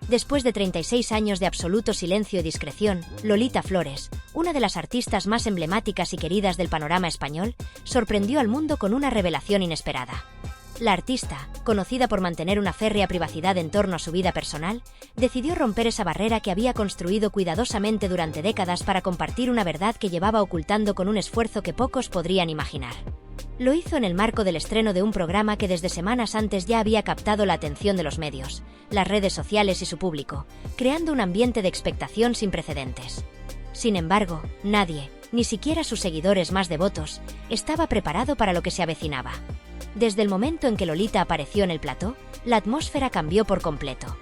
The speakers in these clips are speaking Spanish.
Después de 36 años de absoluto silencio y discreción, Lolita Flores, una de las artistas más emblemáticas y queridas del panorama español, sorprendió al mundo con una revelación inesperada. La artista, conocida por mantener una férrea privacidad en torno a su vida personal, decidió romper esa barrera que había construido cuidadosamente durante décadas para compartir una verdad que llevaba ocultando con un esfuerzo que pocos podrían imaginar. Lo hizo en el marco del estreno de un programa que desde semanas antes ya había captado la atención de los medios, las redes sociales y su público, creando un ambiente de expectación sin precedentes. Sin embargo, nadie, ni siquiera sus seguidores más devotos, estaba preparado para lo que se avecinaba. Desde el momento en que Lolita apareció en el plató, la atmósfera cambió por completo.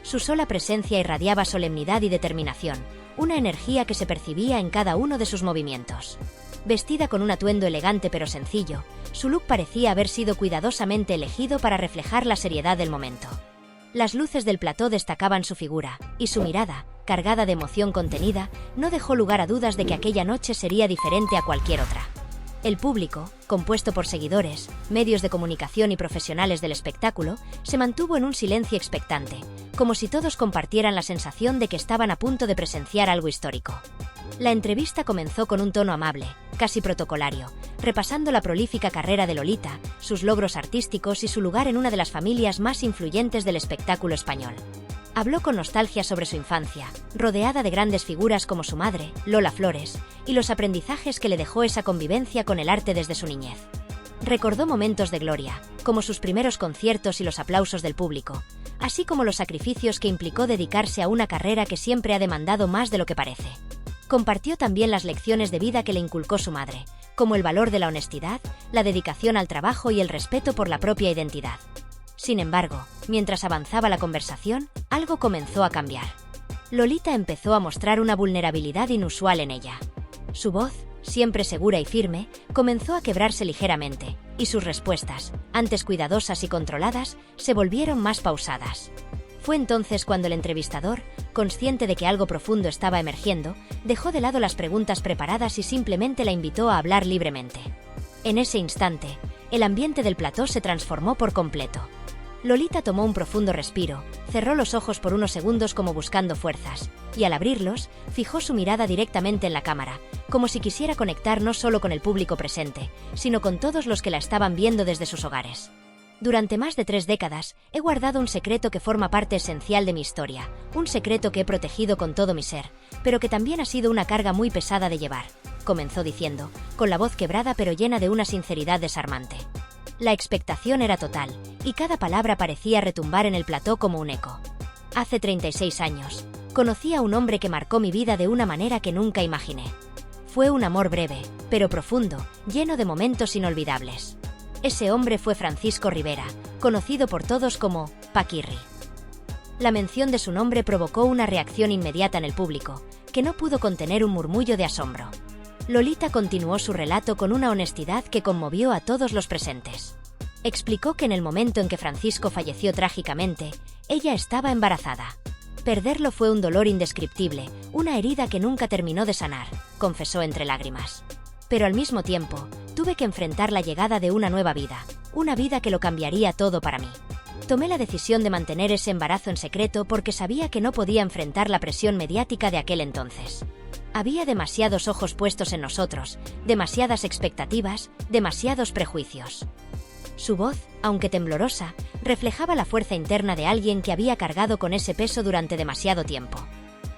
Su sola presencia irradiaba solemnidad y determinación, una energía que se percibía en cada uno de sus movimientos. Vestida con un atuendo elegante pero sencillo, su look parecía haber sido cuidadosamente elegido para reflejar la seriedad del momento. Las luces del plató destacaban su figura, y su mirada, cargada de emoción contenida, no dejó lugar a dudas de que aquella noche sería diferente a cualquier otra. El público, compuesto por seguidores, medios de comunicación y profesionales del espectáculo, se mantuvo en un silencio expectante, como si todos compartieran la sensación de que estaban a punto de presenciar algo histórico. La entrevista comenzó con un tono amable, casi protocolario, repasando la prolífica carrera de Lolita, sus logros artísticos y su lugar en una de las familias más influyentes del espectáculo español. Habló con nostalgia sobre su infancia, rodeada de grandes figuras como su madre, Lola Flores, y los aprendizajes que le dejó esa convivencia con el arte desde su niñez. Recordó momentos de gloria, como sus primeros conciertos y los aplausos del público, así como los sacrificios que implicó dedicarse a una carrera que siempre ha demandado más de lo que parece. Compartió también las lecciones de vida que le inculcó su madre, como el valor de la honestidad, la dedicación al trabajo y el respeto por la propia identidad. Sin embargo, mientras avanzaba la conversación, algo comenzó a cambiar. Lolita empezó a mostrar una vulnerabilidad inusual en ella. Su voz, siempre segura y firme, comenzó a quebrarse ligeramente, y sus respuestas, antes cuidadosas y controladas, se volvieron más pausadas. Fue entonces cuando el entrevistador, consciente de que algo profundo estaba emergiendo, dejó de lado las preguntas preparadas y simplemente la invitó a hablar libremente. En ese instante, el ambiente del plató se transformó por completo. Lolita tomó un profundo respiro, cerró los ojos por unos segundos como buscando fuerzas, y al abrirlos, fijó su mirada directamente en la cámara, como si quisiera conectar no solo con el público presente, sino con todos los que la estaban viendo desde sus hogares. Durante más de 3 décadas, he guardado un secreto que forma parte esencial de mi historia, un secreto que he protegido con todo mi ser, pero que también ha sido una carga muy pesada de llevar, comenzó diciendo, con la voz quebrada pero llena de una sinceridad desarmante. La expectación era total, y cada palabra parecía retumbar en el plató como un eco. Hace 36 años, conocí a un hombre que marcó mi vida de una manera que nunca imaginé. Fue un amor breve, pero profundo, lleno de momentos inolvidables. Ese hombre fue Francisco Rivera, conocido por todos como Paquirri. La mención de su nombre provocó una reacción inmediata en el público, que no pudo contener un murmullo de asombro. Lolita continuó su relato con una honestidad que conmovió a todos los presentes. Explicó que en el momento en que Francisco falleció trágicamente, ella estaba embarazada. Perderlo fue un dolor indescriptible, una herida que nunca terminó de sanar, confesó entre lágrimas. Pero al mismo tiempo, tuve que enfrentar la llegada de una nueva vida, una vida que lo cambiaría todo para mí. Tomé la decisión de mantener ese embarazo en secreto porque sabía que no podía enfrentar la presión mediática de aquel entonces. Había demasiados ojos puestos en nosotros, demasiadas expectativas, demasiados prejuicios. Su voz, aunque temblorosa, reflejaba la fuerza interna de alguien que había cargado con ese peso durante demasiado tiempo.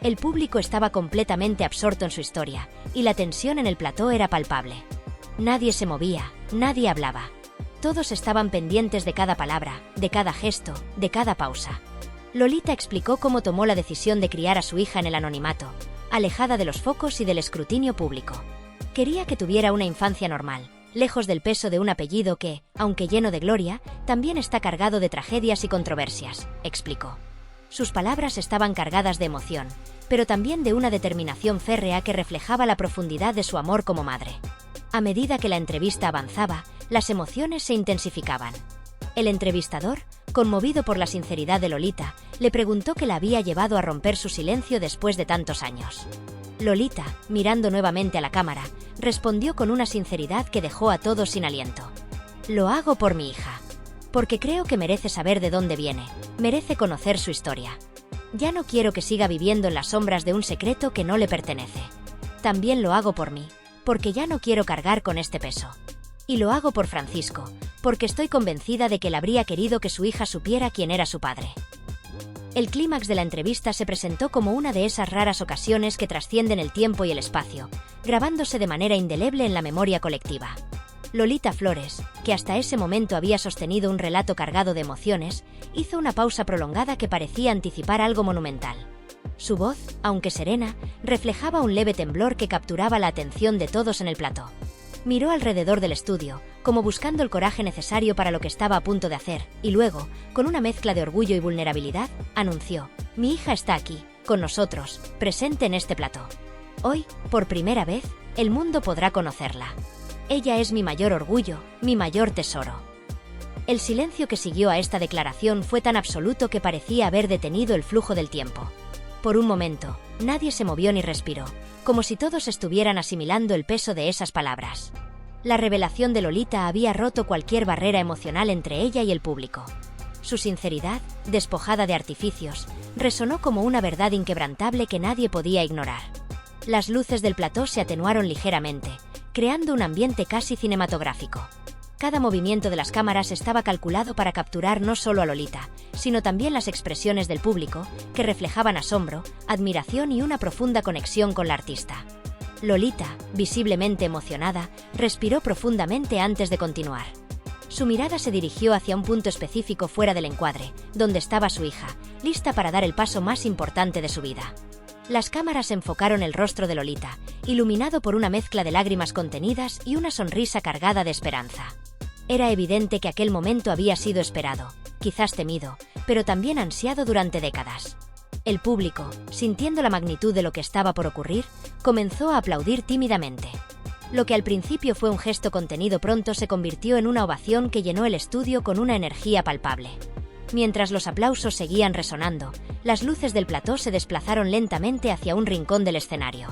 El público estaba completamente absorto en su historia, y la tensión en el plató era palpable. Nadie se movía, nadie hablaba. Todos estaban pendientes de cada palabra, de cada gesto, de cada pausa. Lolita explicó cómo tomó la decisión de criar a su hija en el anonimato, alejada de los focos y del escrutinio público. Quería que tuviera una infancia normal, lejos del peso de un apellido que, aunque lleno de gloria, también está cargado de tragedias y controversias, explicó. Sus palabras estaban cargadas de emoción, pero también de una determinación férrea que reflejaba la profundidad de su amor como madre. A medida que la entrevista avanzaba, las emociones se intensificaban. El entrevistador, conmovido por la sinceridad de Lolita, le preguntó qué la había llevado a romper su silencio después de tantos años. Lolita, mirando nuevamente a la cámara, respondió con una sinceridad que dejó a todos sin aliento. Lo hago por mi hija. Porque creo que merece saber de dónde viene, merece conocer su historia. Ya no quiero que siga viviendo en las sombras de un secreto que no le pertenece. También lo hago por mí, porque ya no quiero cargar con este peso. Y lo hago por Francisco, porque estoy convencida de que él habría querido que su hija supiera quién era su padre. El clímax de la entrevista se presentó como una de esas raras ocasiones que trascienden el tiempo y el espacio, grabándose de manera indeleble en la memoria colectiva. Lolita Flores, que hasta ese momento había sostenido un relato cargado de emociones, hizo una pausa prolongada que parecía anticipar algo monumental. Su voz, aunque serena, reflejaba un leve temblor que capturaba la atención de todos en el plató. Miró alrededor del estudio, como buscando el coraje necesario para lo que estaba a punto de hacer, y luego, con una mezcla de orgullo y vulnerabilidad, anunció: «Mi hija está aquí, con nosotros, presente en este plató. Hoy, por primera vez, el mundo podrá conocerla. Ella es mi mayor orgullo, mi mayor tesoro». El silencio que siguió a esta declaración fue tan absoluto que parecía haber detenido el flujo del tiempo. Por un momento, nadie se movió ni respiró, como si todos estuvieran asimilando el peso de esas palabras. La revelación de Lolita había roto cualquier barrera emocional entre ella y el público. Su sinceridad, despojada de artificios, resonó como una verdad inquebrantable que nadie podía ignorar. Las luces del plató se atenuaron ligeramente, creando un ambiente casi cinematográfico. Cada movimiento de las cámaras estaba calculado para capturar no solo a Lolita, sino también las expresiones del público, que reflejaban asombro, admiración y una profunda conexión con la artista. Lolita, visiblemente emocionada, respiró profundamente antes de continuar. Su mirada se dirigió hacia un punto específico fuera del encuadre, donde estaba su hija, lista para dar el paso más importante de su vida. Las cámaras enfocaron el rostro de Lolita, iluminado por una mezcla de lágrimas contenidas y una sonrisa cargada de esperanza. Era evidente que aquel momento había sido esperado, quizás temido, pero también ansiado durante décadas. El público, sintiendo la magnitud de lo que estaba por ocurrir, comenzó a aplaudir tímidamente. Lo que al principio fue un gesto contenido pronto se convirtió en una ovación que llenó el estudio con una energía palpable. Mientras los aplausos seguían resonando, las luces del plató se desplazaron lentamente hacia un rincón del escenario.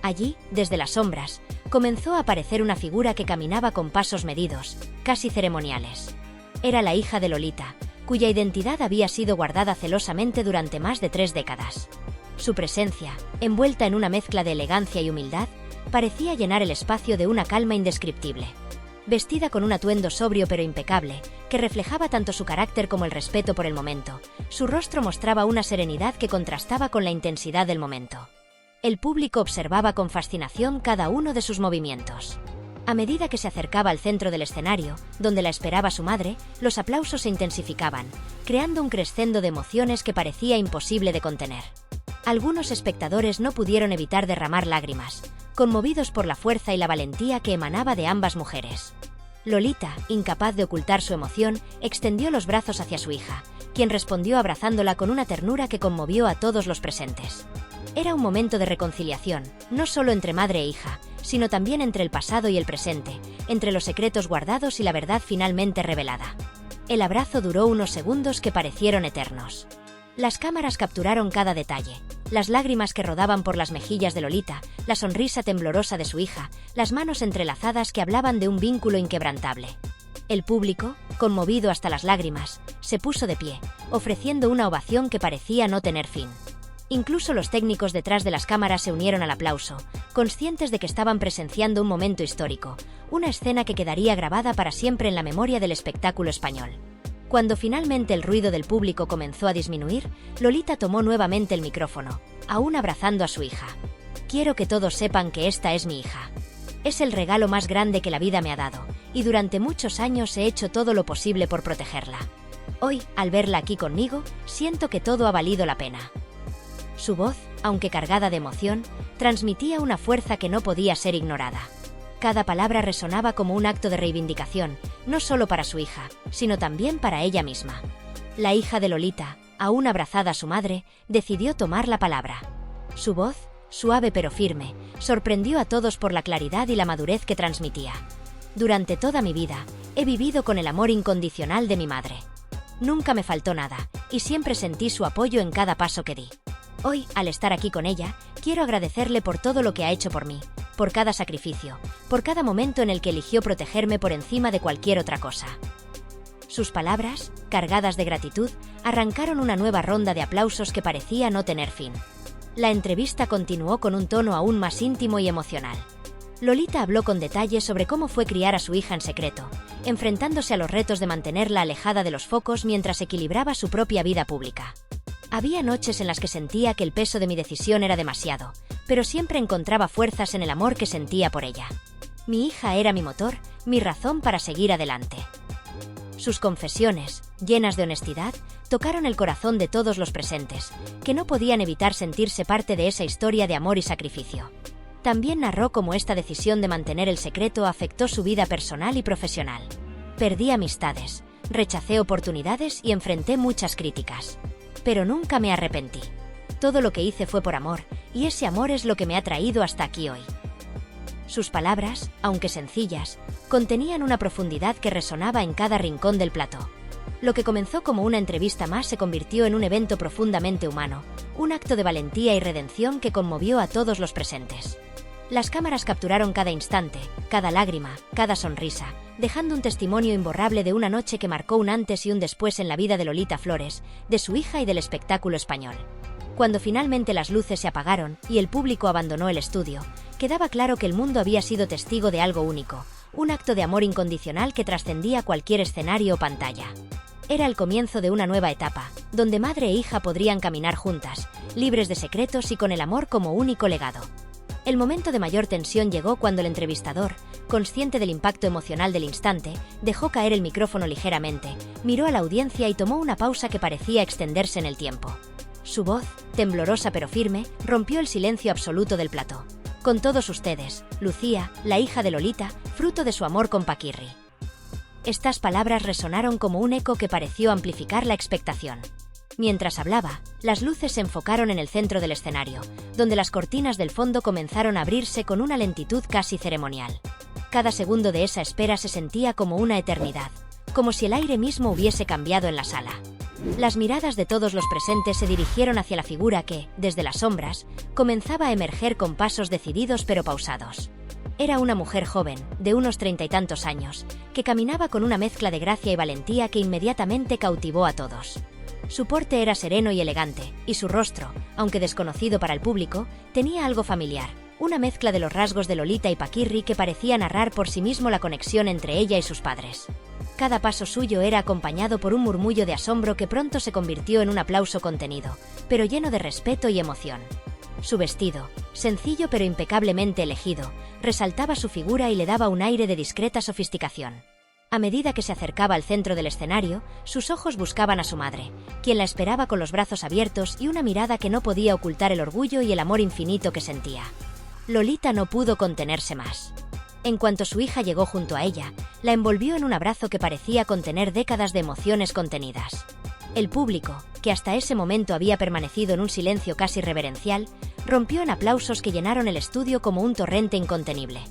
Allí, desde las sombras, comenzó a aparecer una figura que caminaba con pasos medidos, casi ceremoniales. Era la hija de Lolita, cuya identidad había sido guardada celosamente durante más de 3 décadas. Su presencia, envuelta en una mezcla de elegancia y humildad, parecía llenar el espacio de una calma indescriptible. Vestida con un atuendo sobrio pero impecable, que reflejaba tanto su carácter como el respeto por el momento, su rostro mostraba una serenidad que contrastaba con la intensidad del momento. El público observaba con fascinación cada uno de sus movimientos. A medida que se acercaba al centro del escenario, donde la esperaba su madre, los aplausos se intensificaban, creando un crescendo de emociones que parecía imposible de contener. Algunos espectadores no pudieron evitar derramar lágrimas, conmovidos por la fuerza y la valentía que emanaba de ambas mujeres. Lolita, incapaz de ocultar su emoción, extendió los brazos hacia su hija, quien respondió abrazándola con una ternura que conmovió a todos los presentes. Era un momento de reconciliación, no solo entre madre e hija, sino también entre el pasado y el presente, entre los secretos guardados y la verdad finalmente revelada. El abrazo duró unos segundos que parecieron eternos. Las cámaras capturaron cada detalle: las lágrimas que rodaban por las mejillas de Lolita, la sonrisa temblorosa de su hija, las manos entrelazadas que hablaban de un vínculo inquebrantable. El público, conmovido hasta las lágrimas, se puso de pie, ofreciendo una ovación que parecía no tener fin. Incluso los técnicos detrás de las cámaras se unieron al aplauso, conscientes de que estaban presenciando un momento histórico, una escena que quedaría grabada para siempre en la memoria del espectáculo español. Cuando finalmente el ruido del público comenzó a disminuir, Lolita tomó nuevamente el micrófono, aún abrazando a su hija. «Quiero que todos sepan que esta es mi hija. Es el regalo más grande que la vida me ha dado, y durante muchos años he hecho todo lo posible por protegerla. Hoy, al verla aquí conmigo, siento que todo ha valido la pena». Su voz, aunque cargada de emoción, transmitía una fuerza que no podía ser ignorada. Cada palabra resonaba como un acto de reivindicación, no solo para su hija, sino también para ella misma. La hija de Lolita, aún abrazada a su madre, decidió tomar la palabra. Su voz, suave pero firme, sorprendió a todos por la claridad y la madurez que transmitía. «Durante toda mi vida, he vivido con el amor incondicional de mi madre. Nunca me faltó nada, y siempre sentí su apoyo en cada paso que di. Hoy, al estar aquí con ella, quiero agradecerle por todo lo que ha hecho por mí, por cada sacrificio, por cada momento en el que eligió protegerme por encima de cualquier otra cosa». Sus palabras, cargadas de gratitud, arrancaron una nueva ronda de aplausos que parecía no tener fin. La entrevista continuó con un tono aún más íntimo y emocional. Lolita habló con detalle sobre cómo fue criar a su hija en secreto, enfrentándose a los retos de mantenerla alejada de los focos mientras equilibraba su propia vida pública. Había noches en las que sentía que el peso de mi decisión era demasiado, pero siempre encontraba fuerzas en el amor que sentía por ella. Mi hija era mi motor, mi razón para seguir adelante. Sus confesiones, llenas de honestidad, tocaron el corazón de todos los presentes, que no podían evitar sentirse parte de esa historia de amor y sacrificio. También narró cómo esta decisión de mantener el secreto afectó su vida personal y profesional. Perdí amistades, rechacé oportunidades y enfrenté muchas críticas. Pero nunca me arrepentí. Todo lo que hice fue por amor, y ese amor es lo que me ha traído hasta aquí hoy. Sus palabras, aunque sencillas, contenían una profundidad que resonaba en cada rincón del plató. Lo que comenzó como una entrevista más se convirtió en un evento profundamente humano, un acto de valentía y redención que conmovió a todos los presentes. Las cámaras capturaron cada instante, cada lágrima, cada sonrisa, dejando un testimonio imborrable de una noche que marcó un antes y un después en la vida de Lolita Flores, de su hija y del espectáculo español. Cuando finalmente las luces se apagaron y el público abandonó el estudio, quedaba claro que el mundo había sido testigo de algo único, un acto de amor incondicional que trascendía cualquier escenario o pantalla. Era el comienzo de una nueva etapa, donde madre e hija podrían caminar juntas, libres de secretos y con el amor como único legado. El momento de mayor tensión llegó cuando el entrevistador, consciente del impacto emocional del instante, dejó caer el micrófono ligeramente, miró a la audiencia y tomó una pausa que parecía extenderse en el tiempo. Su voz, temblorosa pero firme, rompió el silencio absoluto del plató. Con todos ustedes, Lucía, la hija de Lolita, fruto de su amor con Paquirri. Estas palabras resonaron como un eco que pareció amplificar la expectación. Mientras hablaba, las luces se enfocaron en el centro del escenario, donde las cortinas del fondo comenzaron a abrirse con una lentitud casi ceremonial. Cada segundo de esa espera se sentía como una eternidad, como si el aire mismo hubiese cambiado en la sala. Las miradas de todos los presentes se dirigieron hacia la figura que, desde las sombras, comenzaba a emerger con pasos decididos pero pausados. Era una mujer joven, de unos 30 y tantos años, que caminaba con una mezcla de gracia y valentía que inmediatamente cautivó a todos. Su porte era sereno y elegante, y su rostro, aunque desconocido para el público, tenía algo familiar, una mezcla de los rasgos de Lolita y Paquirri que parecía narrar por sí mismo la conexión entre ella y sus padres. Cada paso suyo era acompañado por un murmullo de asombro que pronto se convirtió en un aplauso contenido, pero lleno de respeto y emoción. Su vestido, sencillo pero impecablemente elegido, resaltaba su figura y le daba un aire de discreta sofisticación. A medida que se acercaba al centro del escenario, sus ojos buscaban a su madre, quien la esperaba con los brazos abiertos y una mirada que no podía ocultar el orgullo y el amor infinito que sentía. Lolita no pudo contenerse más. En cuanto su hija llegó junto a ella, la envolvió en un abrazo que parecía contener décadas de emociones contenidas. El público, que hasta ese momento había permanecido en un silencio casi reverencial, rompió en aplausos que llenaron el estudio como un torrente incontenible.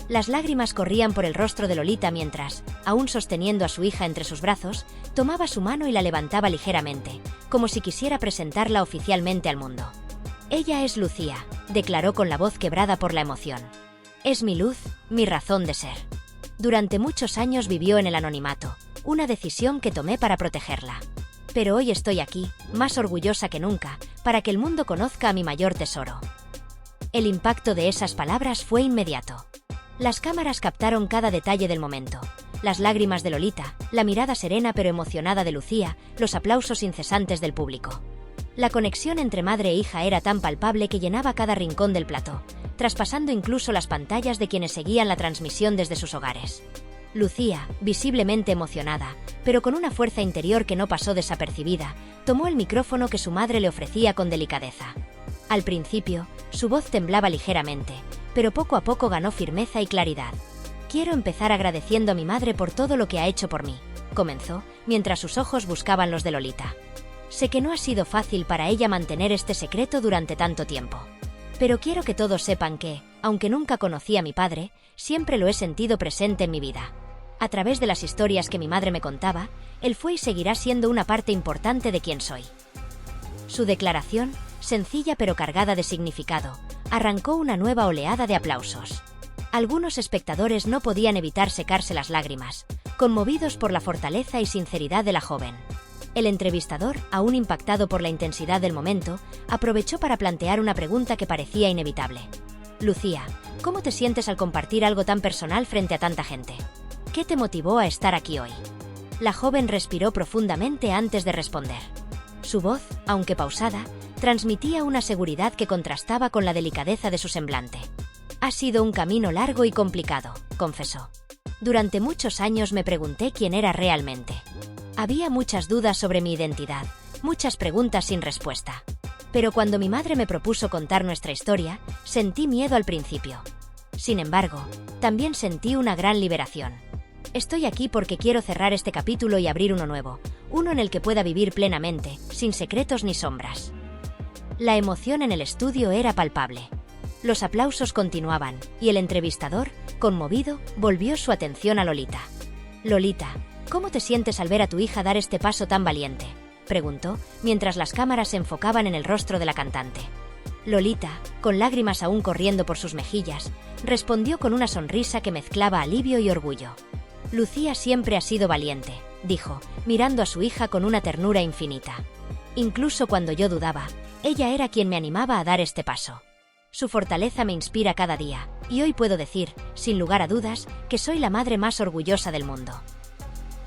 Las lágrimas corrían por el rostro de Lolita mientras, aún sosteniendo a su hija entre sus brazos, tomaba su mano y la levantaba ligeramente, como si quisiera presentarla oficialmente al mundo. «Ella es Lucía», declaró con la voz quebrada por la emoción. «Es mi luz, mi razón de ser. Durante muchos años vivió en el anonimato, una decisión que tomé para protegerla. Pero hoy estoy aquí, más orgullosa que nunca, para que el mundo conozca a mi mayor tesoro». El impacto de esas palabras fue inmediato. Las cámaras captaron cada detalle del momento. Las lágrimas de Lolita, la mirada serena pero emocionada de Lucía, los aplausos incesantes del público. La conexión entre madre e hija era tan palpable que llenaba cada rincón del plató, traspasando incluso las pantallas de quienes seguían la transmisión desde sus hogares. Lucía, visiblemente emocionada, pero con una fuerza interior que no pasó desapercibida, tomó el micrófono que su madre le ofrecía con delicadeza. Al principio, su voz temblaba ligeramente, pero poco a poco ganó firmeza y claridad. «Quiero empezar agradeciendo a mi madre por todo lo que ha hecho por mí», comenzó, mientras sus ojos buscaban los de Lolita. «Sé que no ha sido fácil para ella mantener este secreto durante tanto tiempo. Pero quiero que todos sepan que, aunque nunca conocí a mi padre, siempre lo he sentido presente en mi vida. A través de las historias que mi madre me contaba, él fue y seguirá siendo una parte importante de quién soy». Su declaración, sencilla pero cargada de significado, arrancó una nueva oleada de aplausos. Algunos espectadores no podían evitar secarse las lágrimas, conmovidos por la fortaleza y sinceridad de la joven. El entrevistador, aún impactado por la intensidad del momento, aprovechó para plantear una pregunta que parecía inevitable. Lucía, ¿cómo te sientes al compartir algo tan personal frente a tanta gente? ¿Qué te motivó a estar aquí hoy? La joven respiró profundamente antes de responder. Su voz, aunque pausada, transmitía una seguridad que contrastaba con la delicadeza de su semblante. Ha sido un camino largo y complicado, confesó. Durante muchos años me pregunté quién era realmente. Había muchas dudas sobre mi identidad, muchas preguntas sin respuesta. Pero cuando mi madre me propuso contar nuestra historia, sentí miedo al principio. Sin embargo, también sentí una gran liberación. Estoy aquí porque quiero cerrar este capítulo y abrir uno nuevo, uno en el que pueda vivir plenamente, sin secretos ni sombras. La emoción en el estudio era palpable. Los aplausos continuaban, y el entrevistador, conmovido, volvió su atención a Lolita. Lolita, ¿cómo te sientes al ver a tu hija dar este paso tan valiente?, preguntó, mientras las cámaras se enfocaban en el rostro de la cantante. Lolita, con lágrimas aún corriendo por sus mejillas, respondió con una sonrisa que mezclaba alivio y orgullo. Lucía siempre ha sido valiente, dijo, mirando a su hija con una ternura infinita. Incluso cuando yo dudaba, ella era quien me animaba a dar este paso. Su fortaleza me inspira cada día, y hoy puedo decir, sin lugar a dudas, que soy la madre más orgullosa del mundo.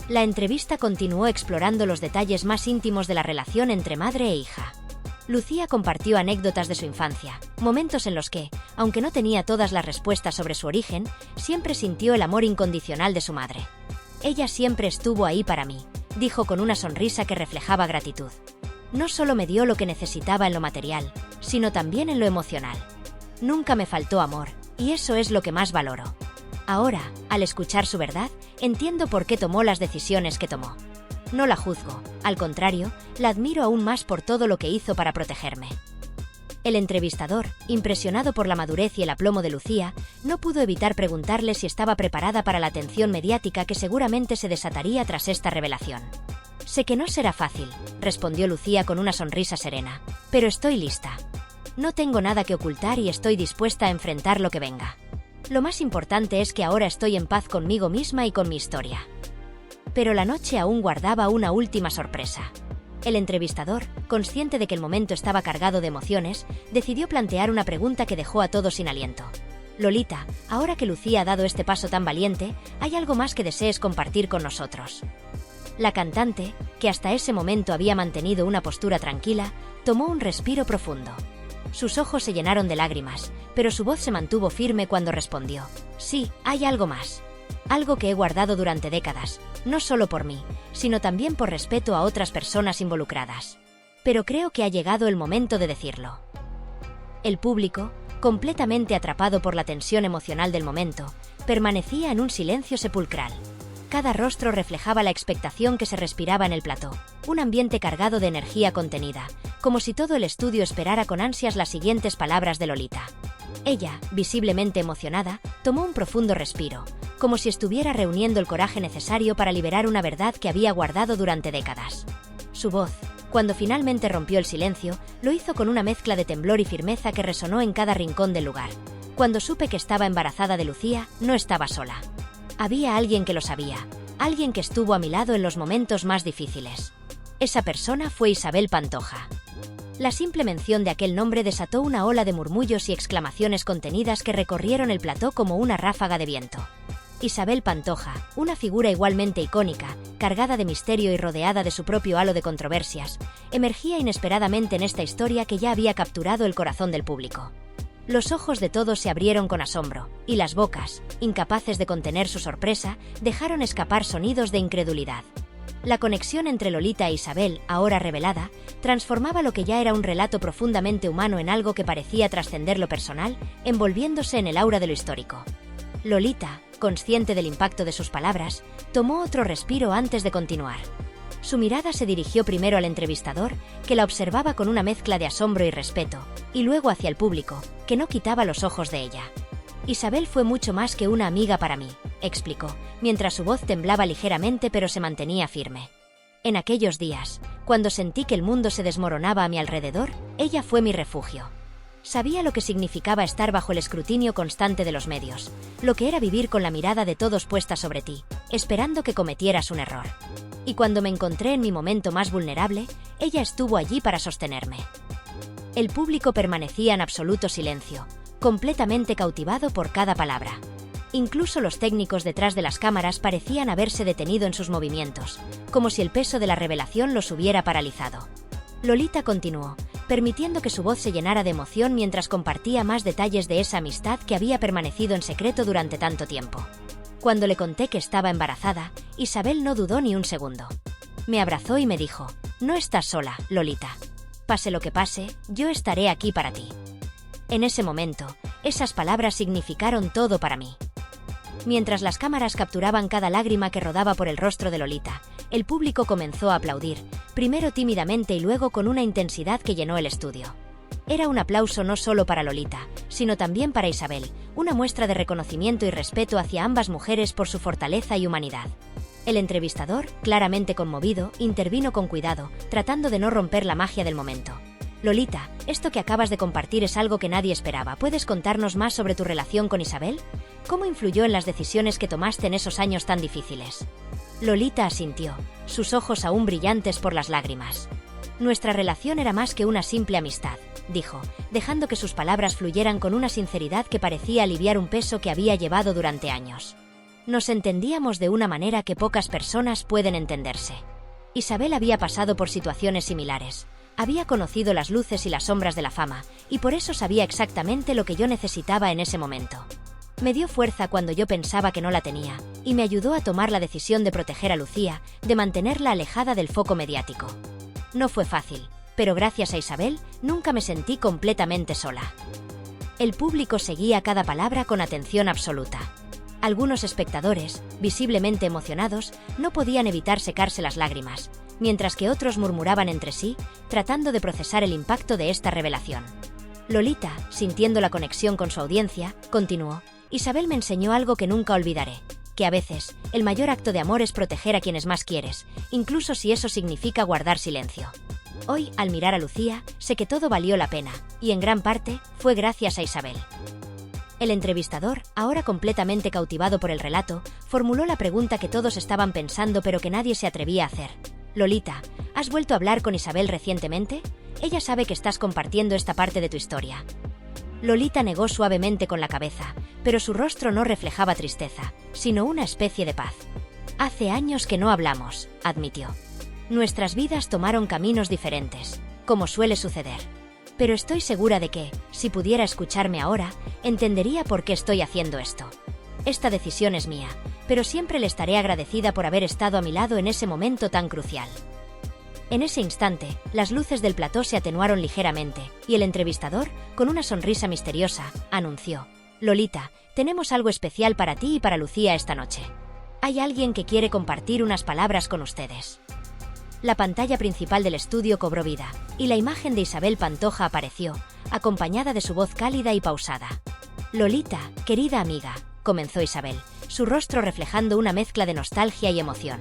La entrevista continuó explorando los detalles más íntimos de la relación entre madre e hija. Lucía compartió anécdotas de su infancia, momentos en los que, aunque no tenía todas las respuestas sobre su origen, siempre sintió el amor incondicional de su madre. Ella siempre estuvo ahí para mí, dijo con una sonrisa que reflejaba gratitud. No solo me dio lo que necesitaba en lo material, sino también en lo emocional. Nunca me faltó amor, y eso es lo que más valoro. Ahora, al escuchar su verdad, entiendo por qué tomó las decisiones que tomó. No la juzgo, al contrario, la admiro aún más por todo lo que hizo para protegerme. El entrevistador, impresionado por la madurez y el aplomo de Lucía, no pudo evitar preguntarle si estaba preparada para la atención mediática que seguramente se desataría tras esta revelación. Sé que no será fácil, respondió Lucía con una sonrisa serena, pero estoy lista. No tengo nada que ocultar y estoy dispuesta a enfrentar lo que venga. Lo más importante es que ahora estoy en paz conmigo misma y con mi historia. Pero la noche aún guardaba una última sorpresa. El entrevistador, consciente de que el momento estaba cargado de emociones, decidió plantear una pregunta que dejó a todos sin aliento. Lolita, ahora que Lucía ha dado este paso tan valiente, ¿hay algo más que desees compartir con nosotros? La cantante, que hasta ese momento había mantenido una postura tranquila, tomó un respiro profundo. Sus ojos se llenaron de lágrimas, pero su voz se mantuvo firme cuando respondió: sí, hay algo más. Algo que he guardado durante décadas, no solo por mí, sino también por respeto a otras personas involucradas. Pero creo que ha llegado el momento de decirlo. El público, completamente atrapado por la tensión emocional del momento, permanecía en un silencio sepulcral. Cada rostro reflejaba la expectación que se respiraba en el plató, un ambiente cargado de energía contenida, como si todo el estudio esperara con ansias las siguientes palabras de Lolita. Ella, visiblemente emocionada, tomó un profundo respiro, como si estuviera reuniendo el coraje necesario para liberar una verdad que había guardado durante décadas. Su voz, cuando finalmente rompió el silencio, lo hizo con una mezcla de temblor y firmeza que resonó en cada rincón del lugar. Cuando supe que estaba embarazada de Lucía, no estaba sola. Había alguien que lo sabía, alguien que estuvo a mi lado en los momentos más difíciles. Esa persona fue Isabel Pantoja. La simple mención de aquel nombre desató una ola de murmullos y exclamaciones contenidas que recorrieron el plató como una ráfaga de viento. Isabel Pantoja, una figura igualmente icónica, cargada de misterio y rodeada de su propio halo de controversias, emergía inesperadamente en esta historia que ya había capturado el corazón del público. Los ojos de todos se abrieron con asombro, y las bocas, incapaces de contener su sorpresa, dejaron escapar sonidos de incredulidad. La conexión entre Lolita e Isabel, ahora revelada, transformaba lo que ya era un relato profundamente humano en algo que parecía trascender lo personal, envolviéndose en el aura de lo histórico. Lolita, consciente del impacto de sus palabras, tomó otro respiro antes de continuar. Su mirada se dirigió primero al entrevistador, que la observaba con una mezcla de asombro y respeto, y luego hacia el público, que no quitaba los ojos de ella. Isabel fue mucho más que una amiga para mí, explicó, mientras su voz temblaba ligeramente pero se mantenía firme. En aquellos días, cuando sentí que el mundo se desmoronaba a mi alrededor, ella fue mi refugio. Sabía lo que significaba estar bajo el escrutinio constante de los medios, lo que era vivir con la mirada de todos puesta sobre ti, esperando que cometieras un error. Y cuando me encontré en mi momento más vulnerable, ella estuvo allí para sostenerme. El público permanecía en absoluto silencio, completamente cautivado por cada palabra. Incluso los técnicos detrás de las cámaras parecían haberse detenido en sus movimientos, como si el peso de la revelación los hubiera paralizado. Lolita continuó, permitiendo que su voz se llenara de emoción mientras compartía más detalles de esa amistad que había permanecido en secreto durante tanto tiempo. Cuando le conté que estaba embarazada, Isabel no dudó ni un segundo. Me abrazó y me dijo: «No estás sola, Lolita. Pase lo que pase, yo estaré aquí para ti». En ese momento, esas palabras significaron todo para mí. Mientras las cámaras capturaban cada lágrima que rodaba por el rostro de Lolita, el público comenzó a aplaudir, primero tímidamente y luego con una intensidad que llenó el estudio. Era un aplauso no solo para Lolita, sino también para Isabel, una muestra de reconocimiento y respeto hacia ambas mujeres por su fortaleza y humanidad. El entrevistador, claramente conmovido, intervino con cuidado, tratando de no romper la magia del momento. «Lolita, esto que acabas de compartir es algo que nadie esperaba. ¿Puedes contarnos más sobre tu relación con Isabel? ¿Cómo influyó en las decisiones que tomaste en esos años tan difíciles?» Lolita asintió, sus ojos aún brillantes por las lágrimas. «Nuestra relación era más que una simple amistad», dijo, dejando que sus palabras fluyeran con una sinceridad que parecía aliviar un peso que había llevado durante años. «Nos entendíamos de una manera que pocas personas pueden entenderse». Isabel había pasado por situaciones similares. Había conocido las luces y las sombras de la fama, y por eso sabía exactamente lo que yo necesitaba en ese momento. Me dio fuerza cuando yo pensaba que no la tenía, y me ayudó a tomar la decisión de proteger a Lucía, de mantenerla alejada del foco mediático. No fue fácil, pero gracias a Isabel, nunca me sentí completamente sola. El público seguía cada palabra con atención absoluta. Algunos espectadores, visiblemente emocionados, no podían evitar secarse las lágrimas, mientras que otros murmuraban entre sí, tratando de procesar el impacto de esta revelación. Lolita, sintiendo la conexión con su audiencia, continuó: «Isabel me enseñó algo que nunca olvidaré, que a veces, el mayor acto de amor es proteger a quienes más quieres, incluso si eso significa guardar silencio. Hoy, al mirar a Lucía, sé que todo valió la pena, y en gran parte, fue gracias a Isabel». El entrevistador, ahora completamente cautivado por el relato, formuló la pregunta que todos estaban pensando pero que nadie se atrevía a hacer. «Lolita, ¿has vuelto a hablar con Isabel recientemente? Ella sabe que estás compartiendo esta parte de tu historia». Lolita negó suavemente con la cabeza, pero su rostro no reflejaba tristeza, sino una especie de paz. «Hace años que no hablamos», admitió. «Nuestras vidas tomaron caminos diferentes, como suele suceder. Pero estoy segura de que, si pudiera escucharme ahora, entendería por qué estoy haciendo esto. Esta decisión es mía, pero siempre le estaré agradecida por haber estado a mi lado en ese momento tan crucial». En ese instante, las luces del plató se atenuaron ligeramente, y el entrevistador, con una sonrisa misteriosa, anunció: «Lolita, tenemos algo especial para ti y para Lucía esta noche. Hay alguien que quiere compartir unas palabras con ustedes». La pantalla principal del estudio cobró vida, y la imagen de Isabel Pantoja apareció, acompañada de su voz cálida y pausada. «Lolita, querida amiga», comenzó Isabel, su rostro reflejando una mezcla de nostalgia y emoción.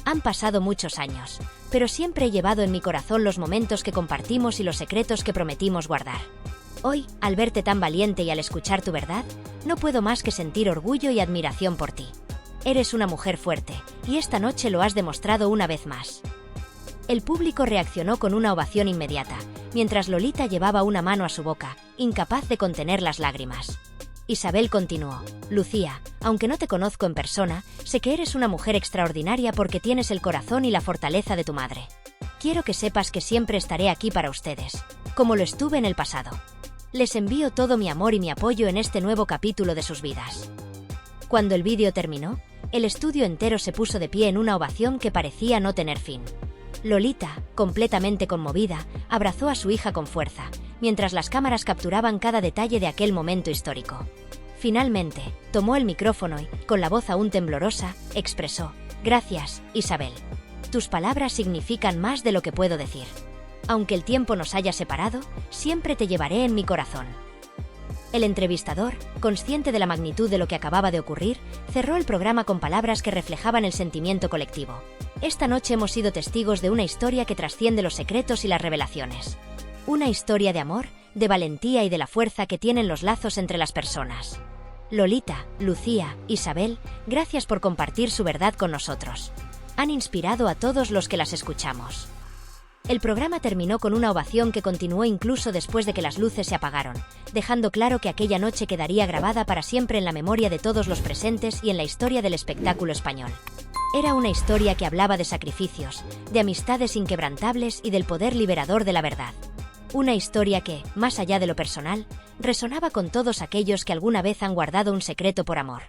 «Han pasado muchos años, pero siempre he llevado en mi corazón los momentos que compartimos y los secretos que prometimos guardar. Hoy, al verte tan valiente y al escuchar tu verdad, no puedo más que sentir orgullo y admiración por ti. Eres una mujer fuerte, y esta noche lo has demostrado una vez más». El público reaccionó con una ovación inmediata, mientras Lolita llevaba una mano a su boca, incapaz de contener las lágrimas. Isabel continuó: «Lucía, aunque no te conozco en persona, sé que eres una mujer extraordinaria porque tienes el corazón y la fortaleza de tu madre. Quiero que sepas que siempre estaré aquí para ustedes, como lo estuve en el pasado. Les envío todo mi amor y mi apoyo en este nuevo capítulo de sus vidas». Cuando el vídeo terminó, el estudio entero se puso de pie en una ovación que parecía no tener fin. Lolita, completamente conmovida, abrazó a su hija con fuerza, mientras las cámaras capturaban cada detalle de aquel momento histórico. Finalmente, tomó el micrófono y, con la voz aún temblorosa, expresó: «Gracias, Isabel. Tus palabras significan más de lo que puedo decir. Aunque el tiempo nos haya separado, siempre te llevaré en mi corazón». El entrevistador, consciente de la magnitud de lo que acababa de ocurrir, cerró el programa con palabras que reflejaban el sentimiento colectivo. «Esta noche hemos sido testigos de una historia que trasciende los secretos y las revelaciones. Una historia de amor, de valentía y de la fuerza que tienen los lazos entre las personas. Lolita, Lucía, Isabel, gracias por compartir su verdad con nosotros. han inspirado a todos los que las escuchamos. El programa terminó con una ovación que continuó incluso después de que las luces se apagaron, dejando claro que aquella noche quedaría grabada para siempre en la memoria de todos los presentes y en la historia del espectáculo español. Era una historia que hablaba de sacrificios, de amistades inquebrantables y del poder liberador de la verdad. Una historia que, más allá de lo personal, resonaba con todos aquellos que alguna vez han guardado un secreto por amor.